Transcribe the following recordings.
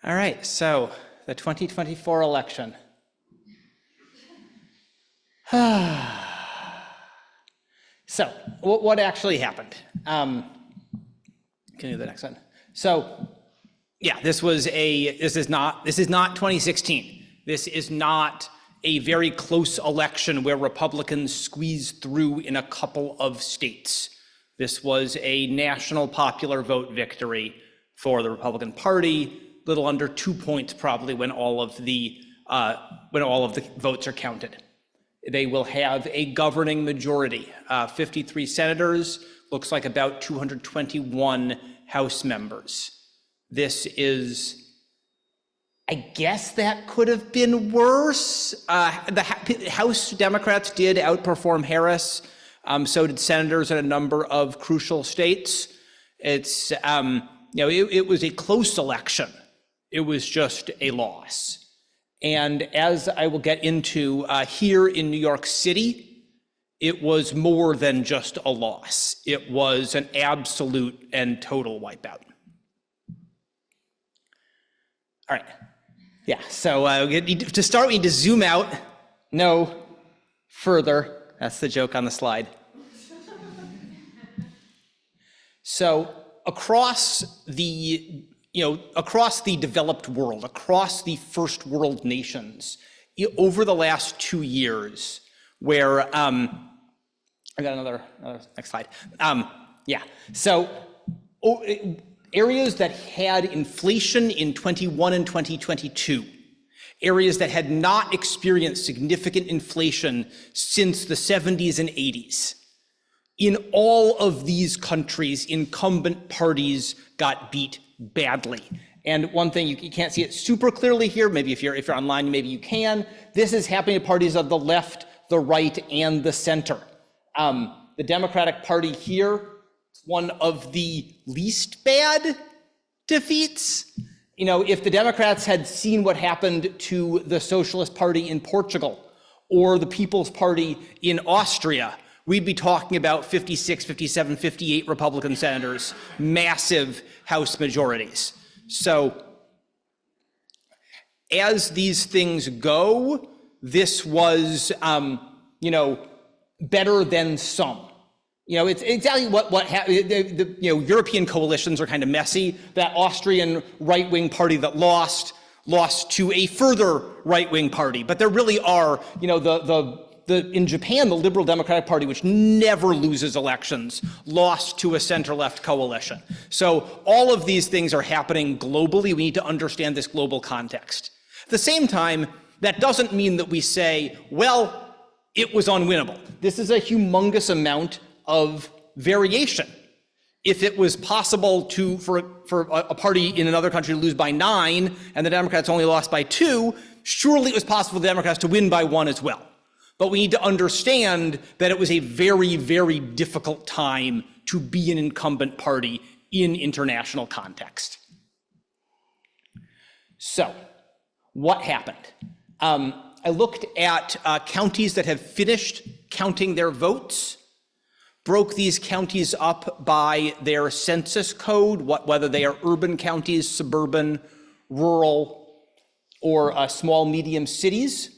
All right, so the 2024 election. So what actually happened? Can you do the next one? So yeah, this is not 2016. This is not a very close election where Republicans squeezed through in a couple of states. This was a national popular vote victory for the Republican Party, little under 2 points probably when all of the votes are counted. They will have a governing majority, 53 senators, looks like about 221 House members. This is, I guess that could have been worse. The House Democrats did outperform Harris. So did senators in a number of crucial states. It's, it was a close election. It was just a loss. And as I will get into here in New York City, it was more than just a loss. It was an absolute and total wipeout. All right, yeah, so to start, we need to zoom out, no further. That's the joke on the slide. So across the developed world, across the first world nations, over the last 2 years, where, I got another next slide. So areas that had inflation in 21 and 2022, areas that had not experienced significant inflation since the 70s and 80s. In all of these countries, incumbent parties got beat badly. And one thing, you can't see it super clearly here, maybe if you're online, maybe you can. This is happening to parties of the left, the right, and the center. The Democratic Party here, one of the least bad defeats. If the Democrats had seen what happened to the Socialist Party in Portugal or the People's Party in Austria, we'd be talking about 56, 57, 58 Republican senators, massive House majorities. So as these things go, this was, better than some. It's exactly what happened. European coalitions are kind of messy. That Austrian right-wing party that lost to a further right-wing party. But there really are, in Japan, the Liberal Democratic Party, which never loses elections, lost to a center-left coalition. So all of these things are happening globally. We need to understand this global context. At the same time, that doesn't mean that we say, well, it was unwinnable. This is a humongous amount of variation. If it was possible for a party in another country to lose by 9 and the Democrats only lost by 2, surely it was possible for the Democrats to win by 1 as well. But we need to understand that it was a very, very difficult time to be an incumbent party in international context. So, what happened? I looked at counties that have finished counting their votes, broke these counties up by their census code, whether they are urban counties, suburban, rural, or small, medium cities.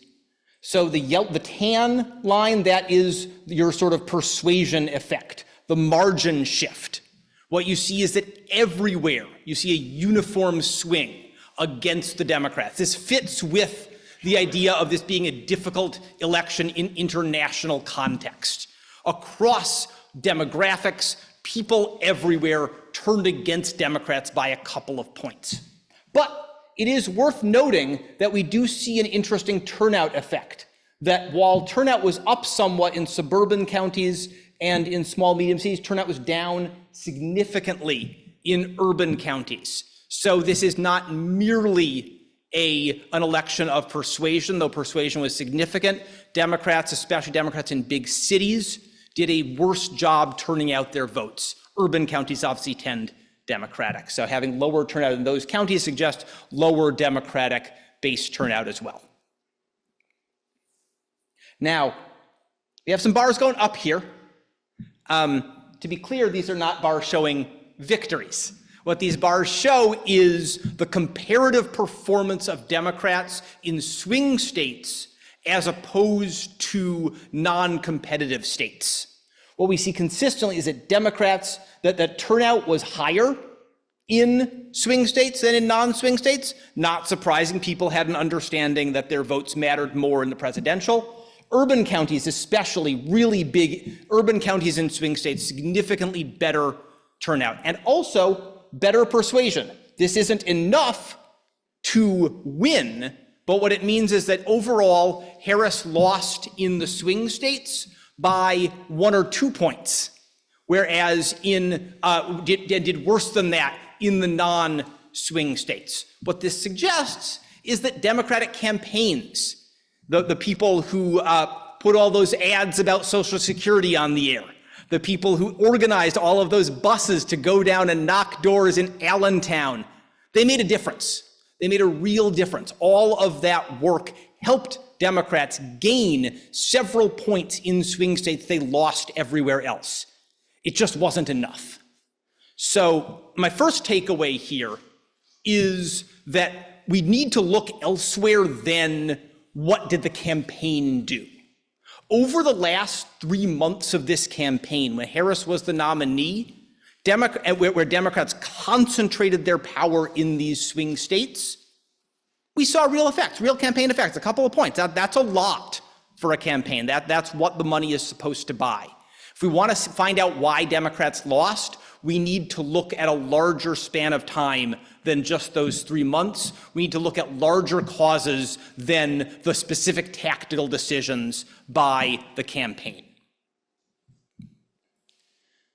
So the tan line, that is your sort of persuasion effect, the margin shift. What you see is that everywhere you see a uniform swing against the Democrats. This fits with the idea of this being a difficult election in international context. Across demographics, people everywhere turned against Democrats by a couple of points. But it is worth noting that we do see an interesting turnout effect, that while turnout was up somewhat in suburban counties and in small, medium cities, turnout was down significantly in urban counties. So this is not merely an election of persuasion, though persuasion was significant. Democrats, especially Democrats in big cities, did a worse job turning out their votes. Urban counties obviously tend Democratic. So having lower turnout in those counties suggests lower Democratic base turnout as well. Now, we have some bars going up here. To be clear, these are not bars showing victories. What these bars show is the comparative performance of Democrats in swing states as opposed to non-competitive states. What we see consistently is that Democrats, that turnout was higher in swing states than in non-swing states. Not surprising, people had an understanding that their votes mattered more in the presidential. Urban counties, especially really big urban counties in swing states, significantly better turnout, and also better persuasion. This isn't enough to win, but what it means is that overall, Harris lost in the swing states by 1 or 2 points, whereas did worse than that in the non-swing states. What this suggests is that Democratic campaigns, the people who put all those ads about Social Security on the air, the people who organized all of those buses to go down and knock doors in Allentown, they made a difference. They made a real difference. All of that work helped Democrats gain several points in swing states they lost everywhere else. It just wasn't enough. So my first takeaway here is that we need to look elsewhere than what did the campaign do. Over the last 3 months of this campaign, when Harris was the nominee, where Democrats concentrated their power in these swing states, we saw real effects, real campaign effects, a couple of points. That's a lot for a campaign. That's what the money is supposed to buy. If we want to find out why Democrats lost, we need to look at a larger span of time than just those 3 months. We need to look at larger causes than the specific tactical decisions by the campaign.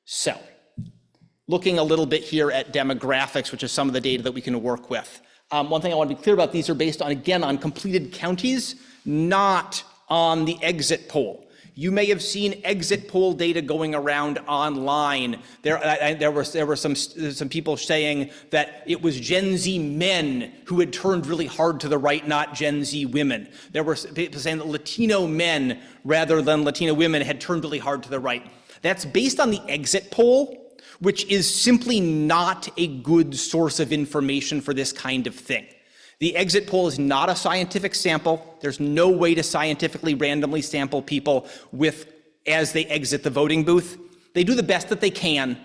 So, looking a little bit here at demographics, which is some of the data that we can work with. One thing I want to be clear about, these are based on, again, on completed counties, not on the exit poll. You may have seen exit poll data going around online. There were some people saying that it was Gen Z men who had turned really hard to the right, not Gen Z women. There were people saying that Latino men rather than Latino women had turned really hard to the right. That's based on the exit poll, which is simply not a good source of information for this kind of thing. The exit poll is not a scientific sample. There's no way to scientifically randomly sample people as they exit the voting booth. They do the best that they can,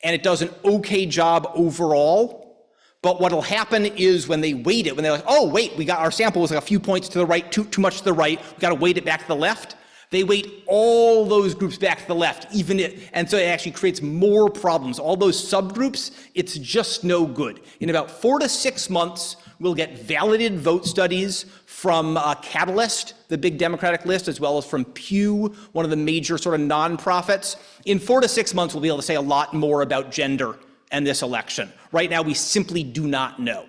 and it does an okay job overall. But what'll happen is when they weight it, when they're like, oh, wait, we got our sample was like a few points to the right, too much to the right, we got to weight it back to the left. They weight all those groups back to the left, and so it actually creates more problems. All those subgroups, it's just no good. In about 4 to 6 months, we'll get validated vote studies from Catalyst, the big Democratic list, as well as from Pew, one of the major sort of nonprofits. In 4 to 6 months, we'll be able to say a lot more about gender and this election. Right now, we simply do not know.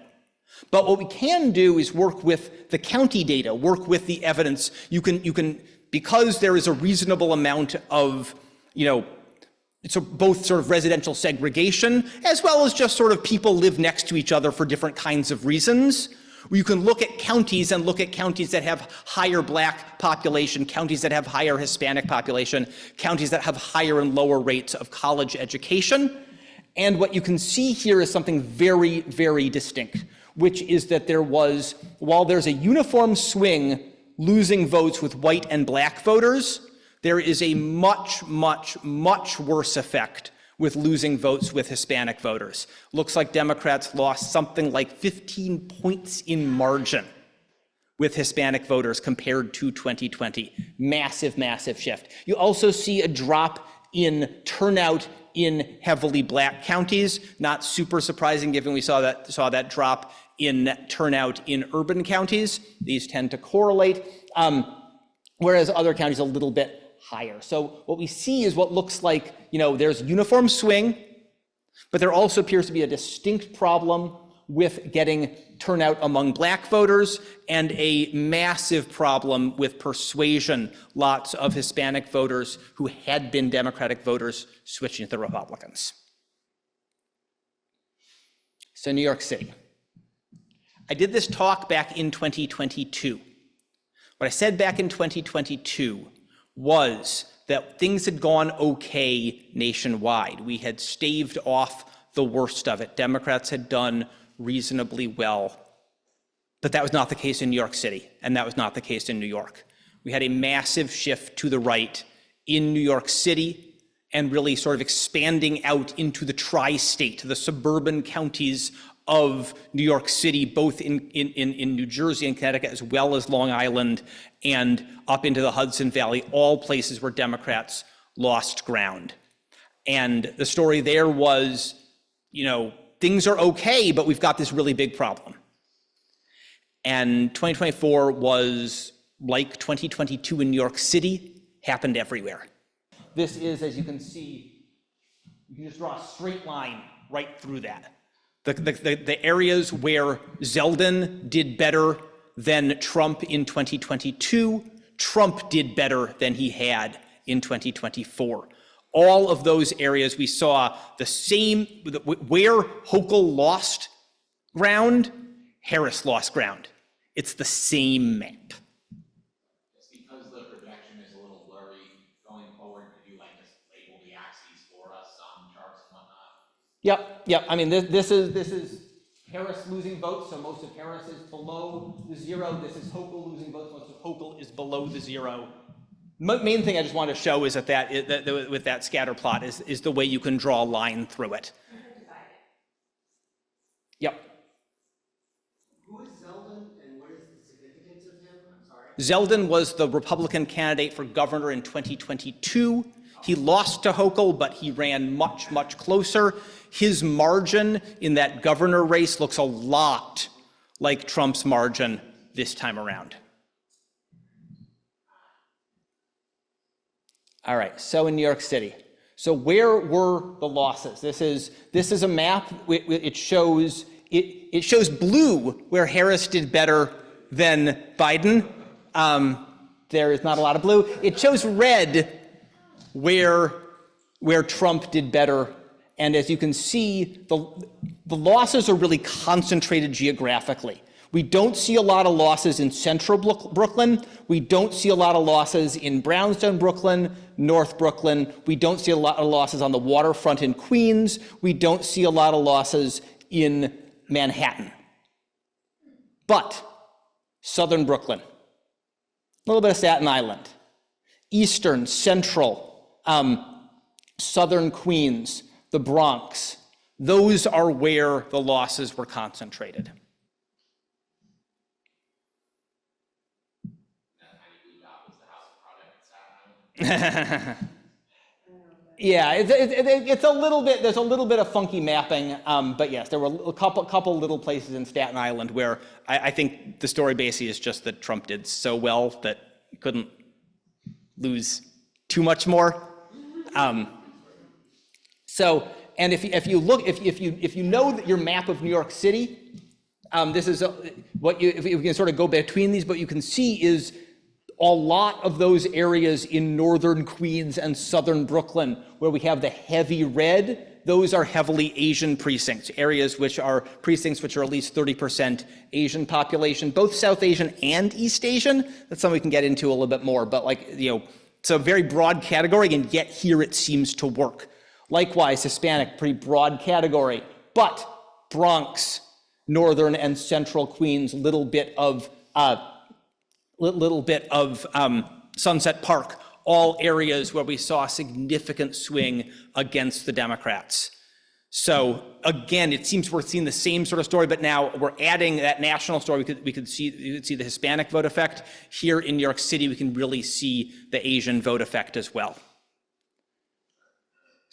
But what we can do is work with the county data, work with the evidence. You can because there is a reasonable amount of, it's both sort of residential segregation, as well as just sort of people live next to each other for different kinds of reasons. You can look at counties and look at counties that have higher Black population, counties that have higher Hispanic population, counties that have higher and lower rates of college education. And what you can see here is something very, very distinct, which is that while there's a uniform swing losing votes with white and Black voters, there is a much, much, much worse effect with losing votes with Hispanic voters. Looks like Democrats lost something like 15 points in margin with Hispanic voters compared to 2020. Massive, massive shift. You also see a drop in turnout in heavily Black counties. Not super surprising given we saw that drop in turnout in urban counties. These tend to correlate, whereas other counties a little bit higher. So what we see is what looks like, there's uniform swing, but there also appears to be a distinct problem with getting turnout among Black voters and a massive problem with persuasion. Lots of Hispanic voters who had been Democratic voters switching to the Republicans. So New York City. I did this talk back in 2022. What I said back in 2022 was that things had gone okay nationwide. We had staved off the worst of it. Democrats had done reasonably well. But that was not the case in New York City, and that was not the case in New York. We had a massive shift to the right in New York City and really sort of expanding out into the tri-state, the suburban counties of New York City, both in New Jersey and Connecticut, as well as Long Island and up into the Hudson Valley, all places where Democrats lost ground. And the story there was, things are okay, but we've got this really big problem. And 2024 was like 2022 in New York City, happened everywhere. This is, as you can see, you can just draw a straight line right through that. The areas where Zeldin did better than Trump in 2022, Trump did better than he had in 2024. All of those areas we saw the same, where Hochul lost ground, Harris lost ground. It's the same map. It's because the projection is a little blurry going forward. Could you just label the axes for us on charts and whatnot? Yep. I mean, this is Harris losing votes, so most of Harris is below the zero. This is Hochul losing votes, most of Hochul is below the zero. Main thing I just want to show is that with that scatter plot is the way you can draw a line through it. Yep. Who is Zeldin and what is the significance of him? I'm sorry. Zeldin was the Republican candidate for governor in 2022. He lost to Hochul, but he ran much, much closer. His margin in that governor race looks a lot like Trump's margin this time around. All right, so in New York City. So where were the losses? This is a map. It shows blue where Harris did better than Biden. There is not a lot of blue. It shows red where Trump did better. And as you can see, the losses are really concentrated geographically. We don't see a lot of losses in central Brooklyn. We don't see a lot of losses in Brownstone, Brooklyn, North Brooklyn. We don't see a lot of losses on the waterfront in Queens. We don't see a lot of losses in Manhattan. But southern Brooklyn, a little bit of Staten Island, eastern, central, southern Queens, the Bronx, those are where the losses were concentrated. Yeah, it's a little bit. There's a little bit of funky mapping, but yes, there were a couple little places in Staten Island where I think the story basically is just that Trump did so well that he couldn't lose too much more. So, and if you know that your map of New York City, this is if you can sort of go between these, what you can see is a lot of those areas in northern Queens and southern Brooklyn where we have the heavy red, those are heavily Asian precincts, areas which are precincts which are at least 30% Asian population, both South Asian and East Asian. That's something we can get into a little bit more, but it's a very broad category, and yet here it seems to work. Likewise, Hispanic, pretty broad category, but Bronx, northern and central Queens, little bit of Sunset Park, all areas where we saw a significant swing against the Democrats. So again, it seems we're seeing the same sort of story, but now we're adding that national story. You could see the Hispanic vote effect. Here in New York City, we can really see the Asian vote effect as well.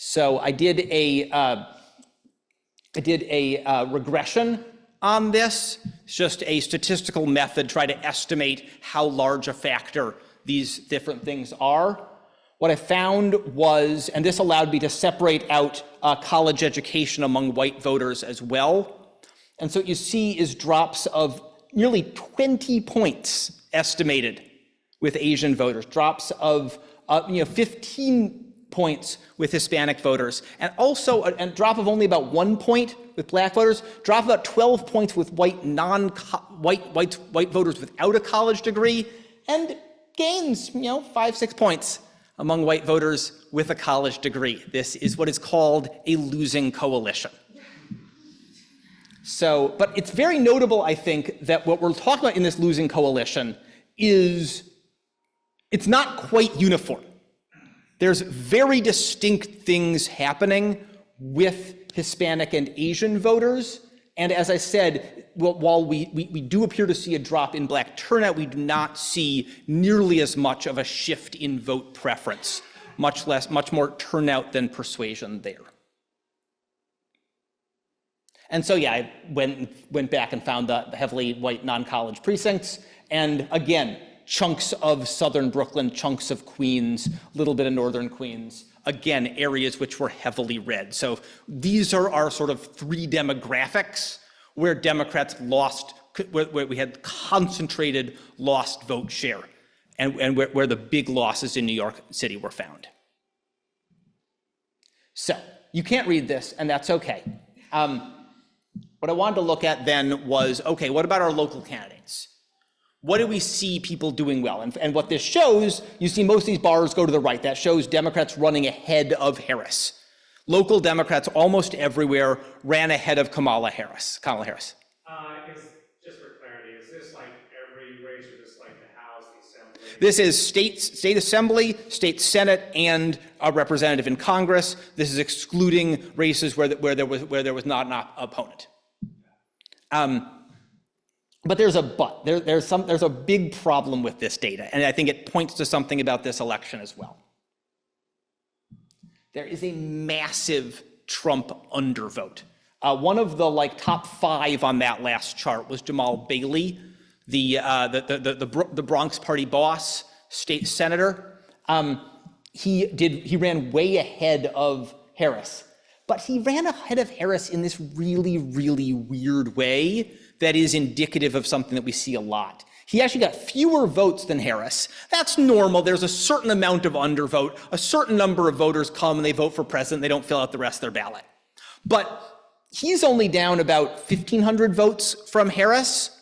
So I did a regression on this. It's just a statistical method, try to estimate how large a factor these different things are. What I found was, and this allowed me to separate out college education among white voters as well. And so what you see is drops of nearly 20 points estimated with Asian voters, drops of 15 points with Hispanic voters, and also a drop of only about 1 point with black voters, drop about 12 points with white voters without a college degree, and gains 5-6 points among white voters with a college degree. This is what is called a losing coalition. So, but it's very notable, I think, that what we're talking about in this losing coalition is it's not quite uniform. There's very distinct things happening with Hispanic and Asian voters. And as I said, while we do appear to see a drop in Black turnout, we do not see nearly as much of a shift in vote preference, much more turnout than persuasion there. And so, yeah, I went back and found the heavily white non-college precincts. And again, chunks of southern Brooklyn, chunks of Queens, a little bit of northern Queens. Again, areas which were heavily red. So these are our sort of three demographics where Democrats lost, where we had concentrated lost vote share, and where the big losses in New York City were found. So you can't read this, and that's okay. What I wanted to look at then was, okay, what about our local candidates? What do we see people doing well? And what this shows, you see most of these bars go to the right. That shows Democrats running ahead of Harris. Local Democrats almost everywhere ran ahead of Kamala Harris. Just for clarity, is this like every race or just like the House, the Assembly? This is state Assembly, state Senate, and a representative in Congress. This is excluding races where there was not an opponent. But there's a but. There's a big problem with this data, and I think it points to something about this election as well. There is a massive Trump undervote. One of the top 5 on that last chart was Jamal Bailey, the Bronx Party boss, state senator. He ran way ahead of Harris, but he ran ahead of Harris in this really, really weird way that is indicative of something that we see a lot. He actually got fewer votes than Harris. That's normal. There's a certain amount of undervote. A certain number of voters come and they vote for president. They don't fill out the rest of their ballot. But he's only down about 1,500 votes from Harris,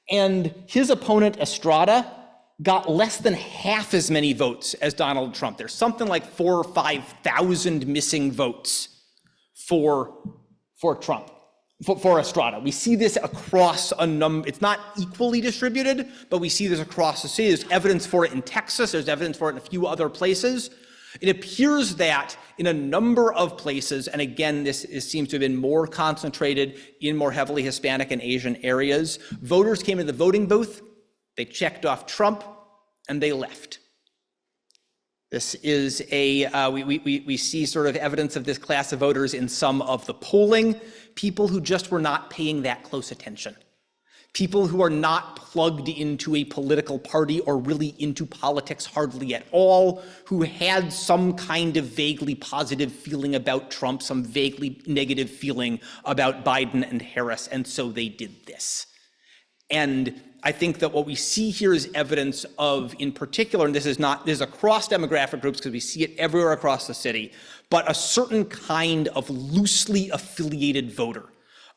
and his opponent, Estrada, got less than half as many votes as Donald Trump. There's something like 4,000 or 5,000 missing votes for Trump. For Estrada. We see this across a number, it's not equally distributed, but we see this across the city. There's evidence for it in Texas, there's evidence for it in a few other places. It appears that in a number of places, and again, this seems to have been more concentrated in more heavily Hispanic and Asian areas, voters came into the voting booth, they checked off Trump, and they left. This is we see sort of evidence of this class of voters in some of the polling. People who just were not paying that close attention. People who are not plugged into a political party or really into politics hardly at all, who had some kind of vaguely positive feeling about Trump, some vaguely negative feeling about Biden and Harris, and so they did this. And I think that what we see here is evidence of, in particular, and this is across demographic groups because we see it everywhere across the city, but a certain kind of loosely affiliated voter,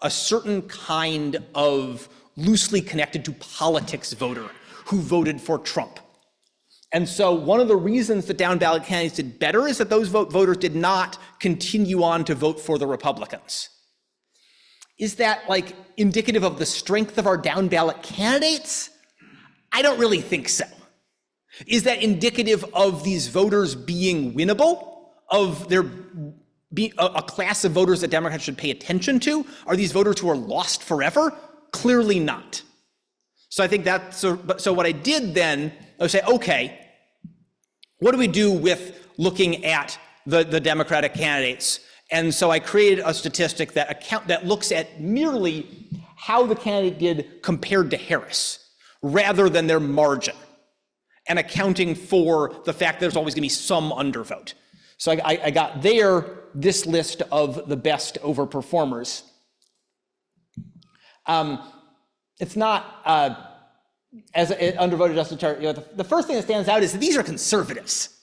a certain kind of loosely connected to politics voter who voted for Trump. And so one of the reasons that down ballot candidates did better is that those voters did not continue on to vote for the Republicans. Is that indicative of the strength of our down ballot candidates? I don't really think so. Is that indicative of these voters being winnable? Of there being a class of voters that Democrats should pay attention to? Are these voters who are lost forever? Clearly not. So I think so what I did then, I would say, okay, what do we do with looking at the Democratic candidates? And so I created a statistic that looks at merely how the candidate did compared to Harris, rather than their margin, and accounting for the fact there's always going to be some undervote. So I got this list of the best overperformers. It's not as an undervoted justice chart. The first thing that stands out is that these are conservatives.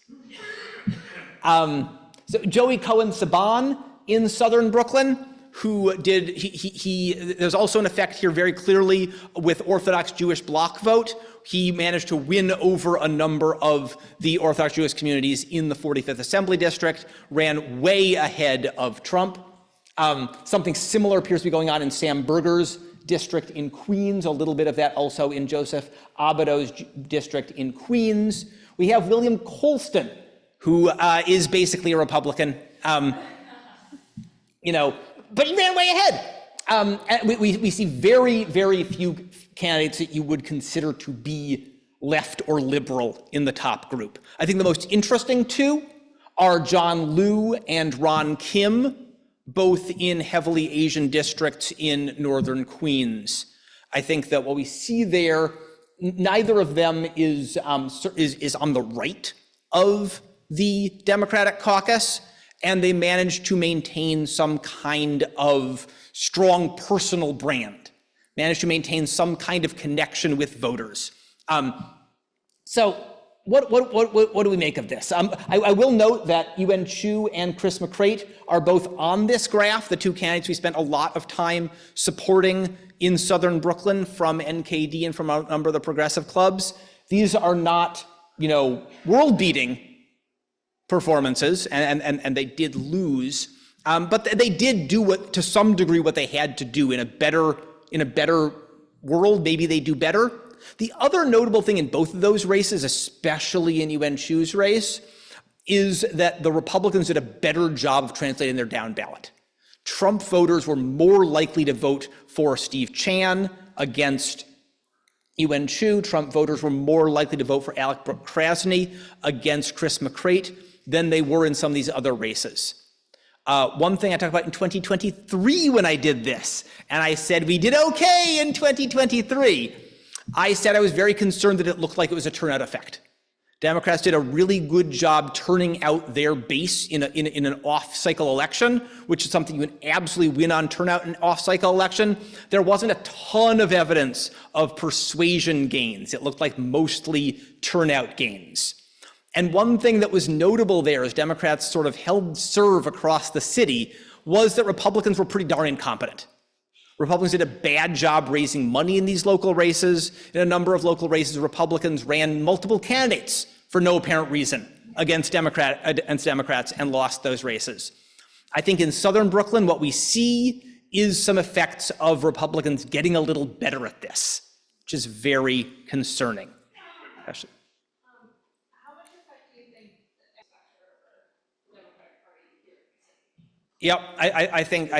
So Joey Cohen-Saban in southern Brooklyn, who did, there's also an effect here very clearly with Orthodox Jewish bloc vote. He managed to win over a number of the Orthodox Jewish communities in the 45th Assembly District, ran way ahead of Trump. Something similar appears to be going on in Sam Berger's district in Queens, a little bit of that also in Joseph Abado's district in Queens. We have William Colston, who is basically a Republican, but he ran way ahead. And we see very, very few candidates that you would consider to be left or liberal in the top group. I think the most interesting two are John Liu and Ron Kim, both in heavily Asian districts in northern Queens. I think that what we see there, neither of them is on the right of the Democratic caucus, and they managed to maintain some kind of strong personal brand, managed to maintain some kind of connection with voters. So what do we make of this? I will note that Yuan Chu and Chris McCrate are both on this graph, the two candidates we spent a lot of time supporting in southern Brooklyn from NKD and from a number of the progressive clubs. These are not, world-beating performances, and they did lose, but they did do to some degree what they had to do in a better world. Maybe they do better. The other notable thing in both of those races, especially in Yuan Chu's race, is that the Republicans did a better job of translating their down ballot. Trump voters were more likely to vote for Steve Chan against Yuan Chu. Trump voters were more likely to vote for Alec Brooke Krasny against Chris McCrate than they were in some of these other races. One thing I talked about in 2023 when I did this, and I said we did okay in 2023. I said I was very concerned that it looked like it was a turnout effect. Democrats did a really good job turning out their base in an off-cycle election, which is something you can absolutely win on turnout in an off-cycle election. There wasn't a ton of evidence of persuasion gains. It looked like mostly turnout gains. And one thing that was notable there as Democrats sort of held serve across the city was that Republicans were pretty darn incompetent. Republicans did a bad job raising money in these local races. In a number of local races, Republicans ran multiple candidates for no apparent reason against Democrats and lost those races. I think in southern Brooklyn, what we see is some effects of Republicans getting a little better at this, which is very concerning. Question. How much effect do you think the Democratic Party here in the city? Yep, I think.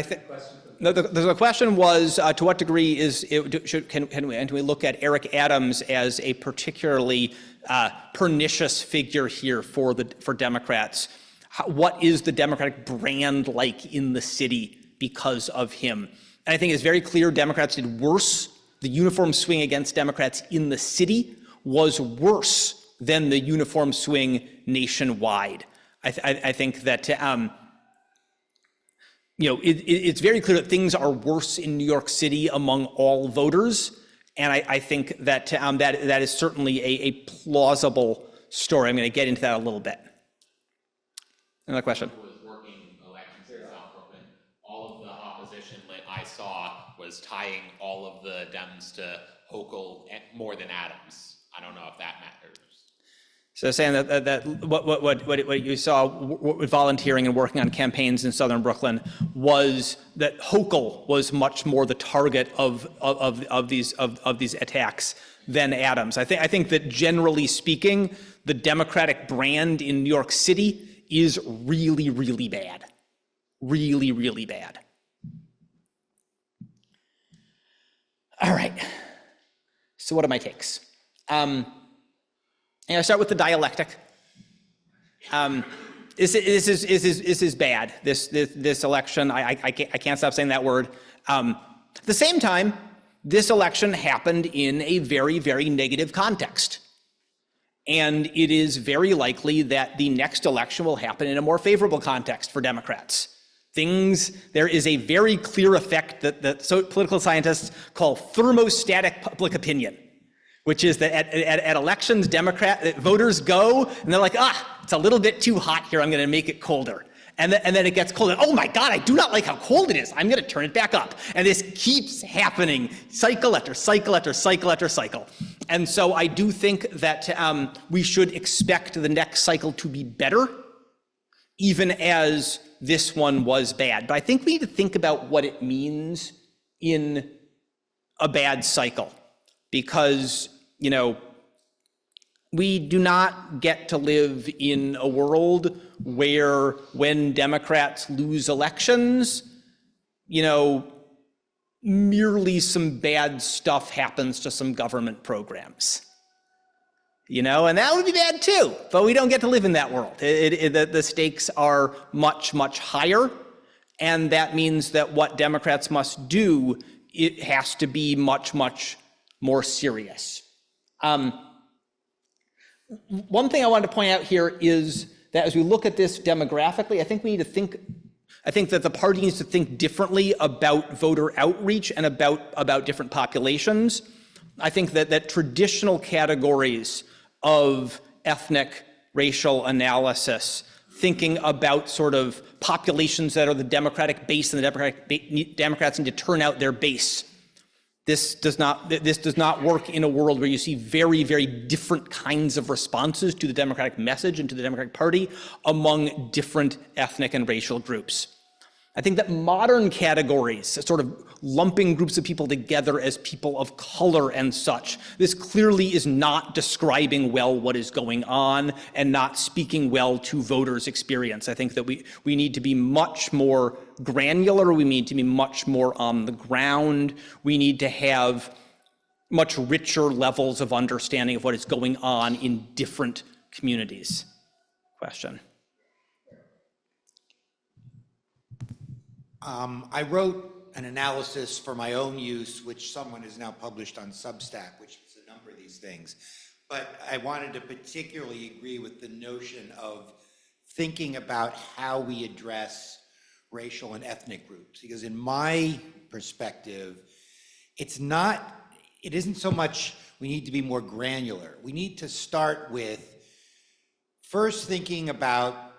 No, the question was, to what degree can we look at Eric Adams as a particularly pernicious figure here for Democrats? What is the Democratic brand like in the city because of him? And I think it's very clear Democrats did worse. The uniform swing against Democrats in the city was worse than the uniform swing nationwide. I think that. It's very clear that things are worse in New York City among all voters, and I think that that is certainly a plausible story. I'm going to get into that a little bit. Another question. Who was working elections in South Brooklyn? All of the opposition I saw was tying all of the Dems to Hochul more than Adams. I don't know if that matters. So saying that what you saw with volunteering and working on campaigns in southern Brooklyn was that Hochul was much more the target of these attacks than Adams. I think that generally speaking, the Democratic brand in New York City is really, really bad. Really, really bad. All right. So what are my takes? And I start with the dialectic. This is bad. This election. I can't stop saying that word. At the same time, this election happened in a very, very negative context, and it is very likely that the next election will happen in a more favorable context for Democrats. There is a very clear effect that political scientists call thermostatic public opinion, which is that at elections, voters go and they're like, it's a little bit too hot here, I'm gonna make it colder. And then it gets colder. Oh my God, I do not like how cold it is. I'm gonna turn it back up. And this keeps happening, cycle after cycle after cycle after cycle. And so I do think that we should expect the next cycle to be better. even as this one was bad. But I think we need to think about what it means in a bad cycle, because, you know, we do not get to live in a world where when Democrats lose elections, you know, merely some bad stuff happens to some government programs. You know, and that would be bad too, but we don't get to live in that world. The stakes are much, much higher, and that means that what Democrats must do, it has to be much, much more serious. One thing I wanted to point out here is that as we look at this demographically, I think we need to think, I think that the party needs to think differently about voter outreach and about different populations. I think that traditional categories of ethnic, racial analysis, thinking about sort of populations that are the Democratic base and the Democrats need to turn out their base. This does not work in a world where you see very, very different kinds of responses to the Democratic message and to the Democratic Party among different ethnic and racial groups. I think that modern categories, sort of lumping groups of people together as people of color and such, this clearly is not describing well what is going on and not speaking well to voters' experience. I think that we need to be much more granular, we need to be much more on the ground, we need to have much richer levels of understanding of what is going on in different communities. Question. I wrote an analysis for my own use, which someone has now published on Substack, which is a number of these things. But I wanted to particularly agree with the notion of thinking about how we address racial and ethnic groups. Because in my perspective, it isn't so much we need to be more granular. We need to start with first thinking about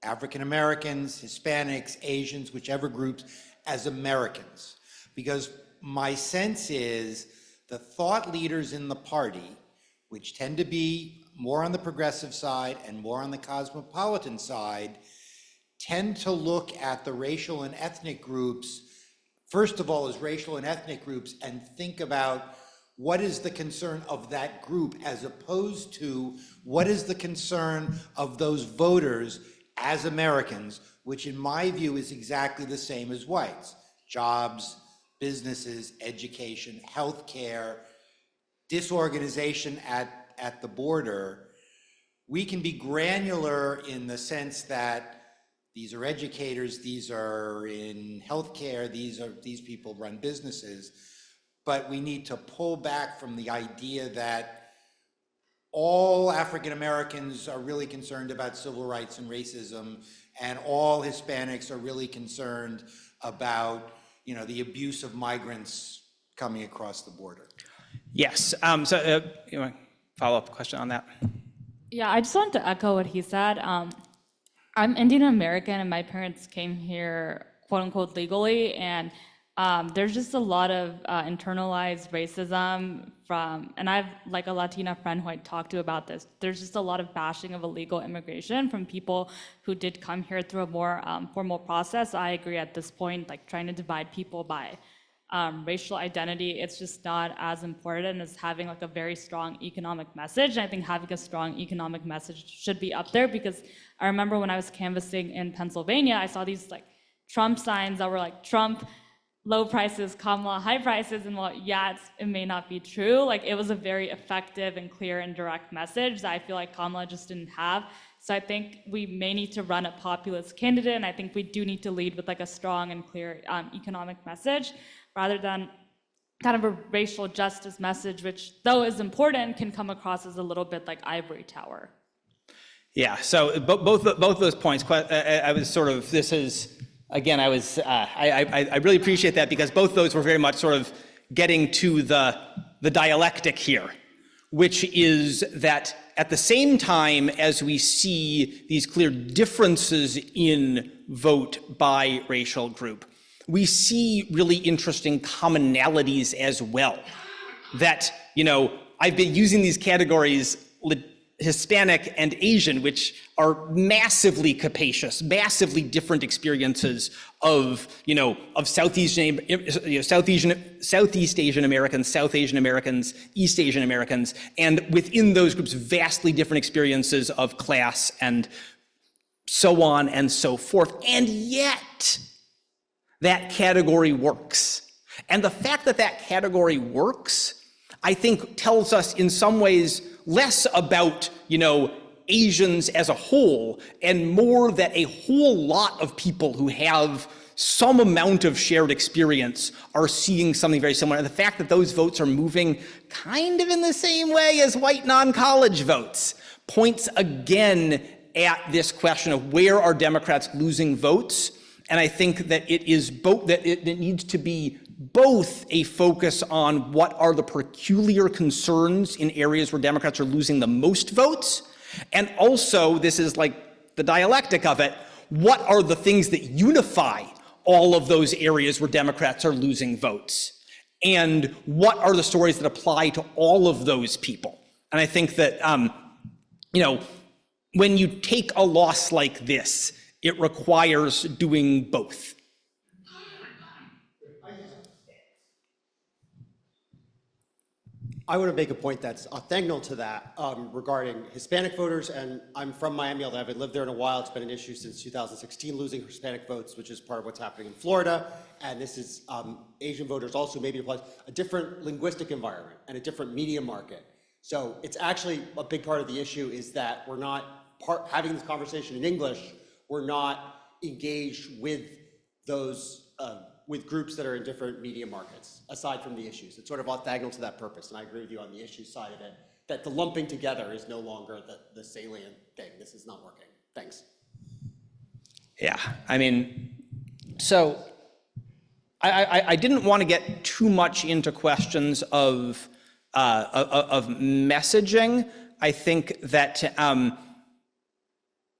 African Americans, Hispanics, Asians, whichever groups, as Americans. Because my sense is the thought leaders in the party, which tend to be more on the progressive side and more on the cosmopolitan side, tend to look at the racial and ethnic groups, first of all, as racial and ethnic groups, and think about what is the concern of that group as opposed to what is the concern of those voters as Americans, which in my view is exactly the same as whites. Jobs, businesses, education, healthcare, disorganization at the border. We can be granular in the sense that these are educators, these are in healthcare, these people run businesses, but we need to pull back from the idea that all African Americans are really concerned about civil rights and racism, and all Hispanics are really concerned about, you know, the abuse of migrants coming across the border. Yes. You want to follow up question on that? Yeah, I just wanted to echo what he said. I'm Indian American, and my parents came here, quote unquote, legally, and there's just a lot of internalized racism and I have like a Latina friend who I talked to about this. There's just a lot of bashing of illegal immigration from people who did come here through a more formal process. I agree at this point, like trying to divide people by racial identity, it's just not as important as having like a very strong economic message. And I think having a strong economic message should be up there, because I remember when I was canvassing in Pennsylvania, I saw these like Trump signs that were like Trump low prices, Kamala high prices, and well, yeah, it may not be true. Like it was a very effective and clear and direct message that I feel like Kamala just didn't have. So I think we may need to run a populist candidate, and I think we do need to lead with like a strong and clear economic message, rather than kind of a racial justice message, which though is important, can come across as a little bit like ivory tower. Yeah, so both those points, I was sort of, this is, again, I really appreciate that, because both those were very much sort of getting to the dialectic here, which is that at the same time as we see these clear differences in vote by racial group, we see really interesting commonalities as well. That, you know, I've been using these categories Hispanic and Asian, which are massively capacious, massively different experiences of, of Southeast Asian Americans, South Asian Americans, East Asian Americans, and within those groups, vastly different experiences of class and so on and so forth. And yet, that category works. And the fact that that category works, I think, tells us in some ways less about, Asians as a whole, and more that a whole lot of people who have some amount of shared experience are seeing something very similar. And the fact that those votes are moving kind of in the same way as white non-college votes points again at this question of where are Democrats losing votes. And I think that it is both, that it needs to be both a focus on what are the peculiar concerns in areas where Democrats are losing the most votes, and also, this is like the dialectic of it, what are the things that unify all of those areas where Democrats are losing votes? And what are the stories that apply to all of those people? And I think that, when you take a loss like this, it requires doing both. I want to make a point that's orthogonal to that regarding Hispanic voters, and I'm from Miami, although I haven't lived there in a while. It's been an issue since 2016, losing Hispanic votes, which is part of what's happening in Florida. And this is Asian voters also maybe applies a different linguistic environment and a different media market. So it's actually a big part of the issue is that we're not having this conversation in English. We're not engaged with those with groups that are in different media markets, aside from the issues. It's sort of orthogonal to that purpose, and I agree with you on the issue side of it, that the lumping together is no longer the salient thing. This is not working. Thanks. Yeah, so I didn't want to get too much into questions of messaging. I think that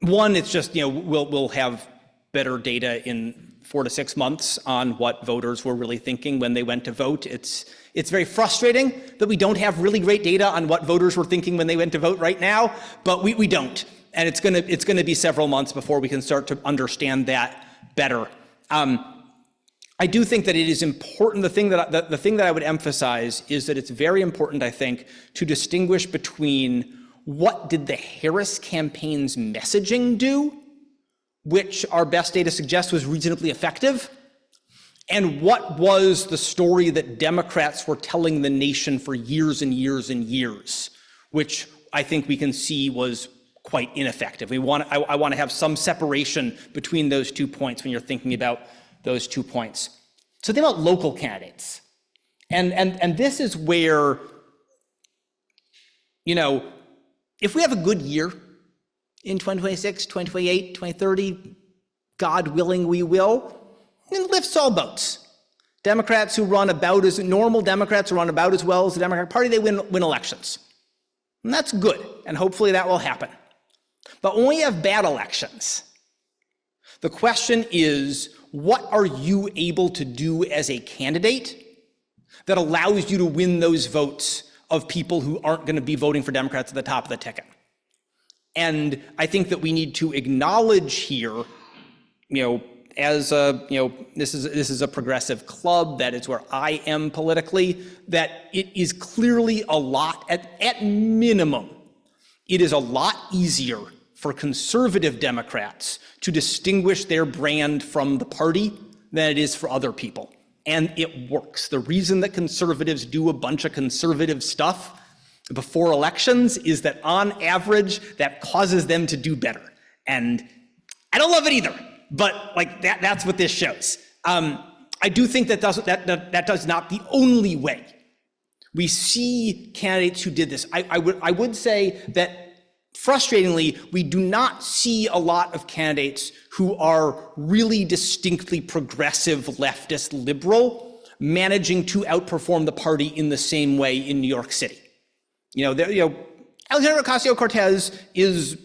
one, it's just, we'll have better data in 4 to 6 months on what voters were really thinking when they went to vote. It's very frustrating that we don't have really great data on what voters were thinking when they went to vote right now, but we don't. And it's gonna be several months before we can start to understand that better. I do think that it is important. The thing that I would emphasize is that it's very important, I think, to distinguish between what did the Harris campaign's messaging do, which our best data suggests was reasonably effective, and what was the story that Democrats were telling the nation for years and years and years, which I think we can see was quite ineffective. I want to have some separation between those 2 points when you're thinking about those 2 points. So think about local candidates. And this is where, if we have a good year, in 2026, 2028, 2030, God willing, we will, and lifts all boats. Democrats who run about as, normal Democrats who run about as well as the Democratic Party, they win elections. And that's good, and hopefully that will happen. But when we have bad elections, the question is, what are you able to do as a candidate that allows you to win those votes of people who aren't going to be voting for Democrats at the top of the ticket? And I think that we need to acknowledge here, as this is a progressive club, that is where I am politically, that it is clearly a lot, at minimum, it is a lot easier for conservative Democrats to distinguish their brand from the party than it is for other people. And it works. The reason that conservatives do a bunch of conservative stuff before elections is that on average, that causes them to do better. And I don't love it either, but that's what this shows. I do think that does not the only way. We see candidates who did this. I would say that frustratingly, we do not see a lot of candidates who are really distinctly progressive, leftist, liberal, managing to outperform the party in the same way in New York City. Alexandria Ocasio-Cortez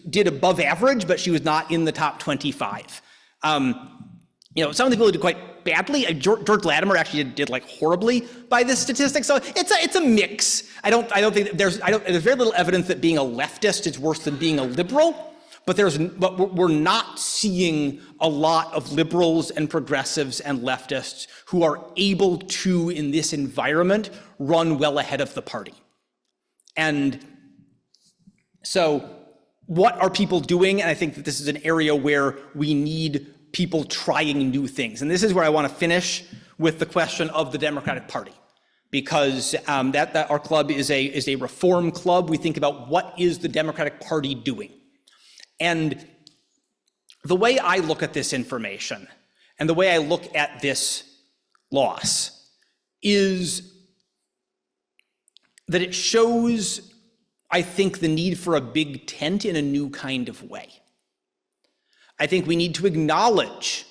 did above average, but she was not in the top 25. Some of the people who did quite badly. George Latimer actually did like horribly by this statistic. So it's a mix. I don't think there's very little evidence that being a leftist is worse than being a liberal. But we're not seeing a lot of liberals and progressives and leftists who are able to, in this environment, run well ahead of the party. And so what are people doing? And I think that this is an area where we need people trying new things. And this is where I want to finish with the question of the Democratic Party, because that our club is a reform club. We think about what is the Democratic Party doing. And the way I look at this information and the way I look at this loss is that it shows, I think, the need for a big tent in a new kind of way. I think we need to acknowledge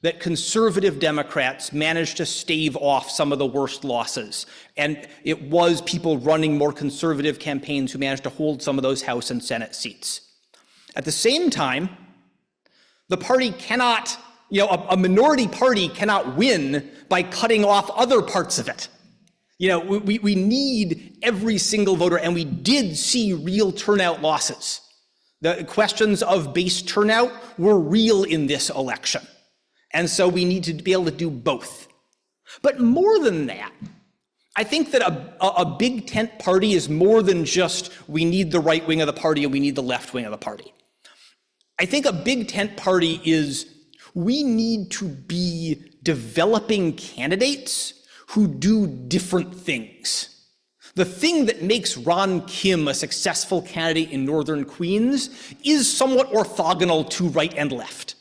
that conservative Democrats managed to stave off some of the worst losses. And it was people running more conservative campaigns who managed to hold some of those House and Senate seats. At the same time, the party cannot, a minority party cannot win by cutting off other parts of it. We need every single voter, and we did see real turnout losses. The questions of base turnout were real in this election. And so we need to be able to do both. But more than that, I think that a big tent party is more than just we need the right wing of the party and we need the left wing of the party. I think a big tent party is we need to be developing candidates who do different things. The thing that makes Ron Kim a successful candidate in Northern Queens is somewhat orthogonal to right and left.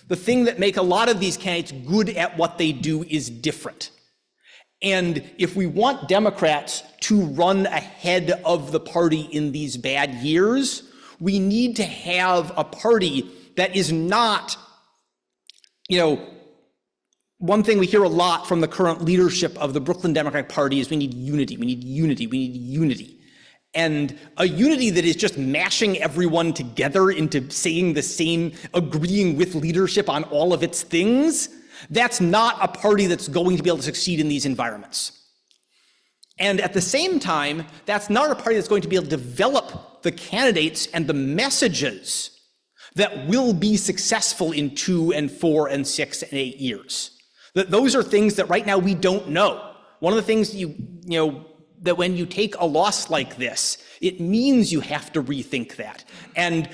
The thing that makes a lot of these candidates good at what they do is different. And if we want Democrats to run ahead of the party in these bad years, we need to have a party that is not, one thing we hear a lot from the current leadership of the Brooklyn Democratic Party is we need unity, we need unity, we need unity. And a unity that is just mashing everyone together into saying the same, agreeing with leadership on all of its things, that's not a party that's going to be able to succeed in these environments. And at the same time, that's not a party that's going to be able to develop the candidates and the messages that will be successful in 2 and 4 and 6 and 8 years. Those are things that right now we don't know. One of the things that when you take a loss like this, it means you have to rethink that. And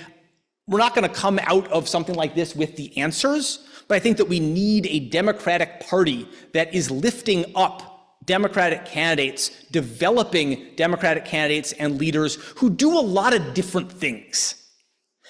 we're not going to come out of something like this with the answers, but I think that we need a Democratic Party that is lifting up Democratic candidates, developing Democratic candidates and leaders who do a lot of different things.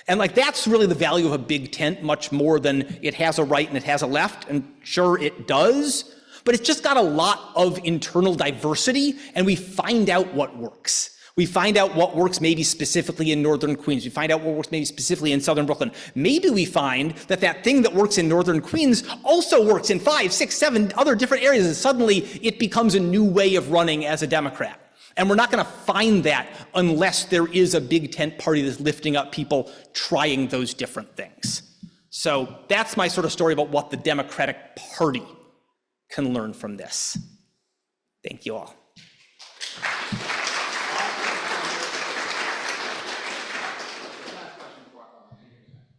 And that's really the value of a big tent, much more than it has a right and it has a left, and sure it does, but it's just got a lot of internal diversity, and we find out what works. We find out what works maybe specifically in Northern Queens. We find out what works maybe specifically in Southern Brooklyn. Maybe we find that thing that works in Northern Queens also works in 5, 6, 7 other different areas, and suddenly it becomes a new way of running as a Democrat. And we're not going to find that unless there is a big tent party that's lifting up people trying those different things. So that's my sort of story about what the Democratic Party can learn from this. Thank you all.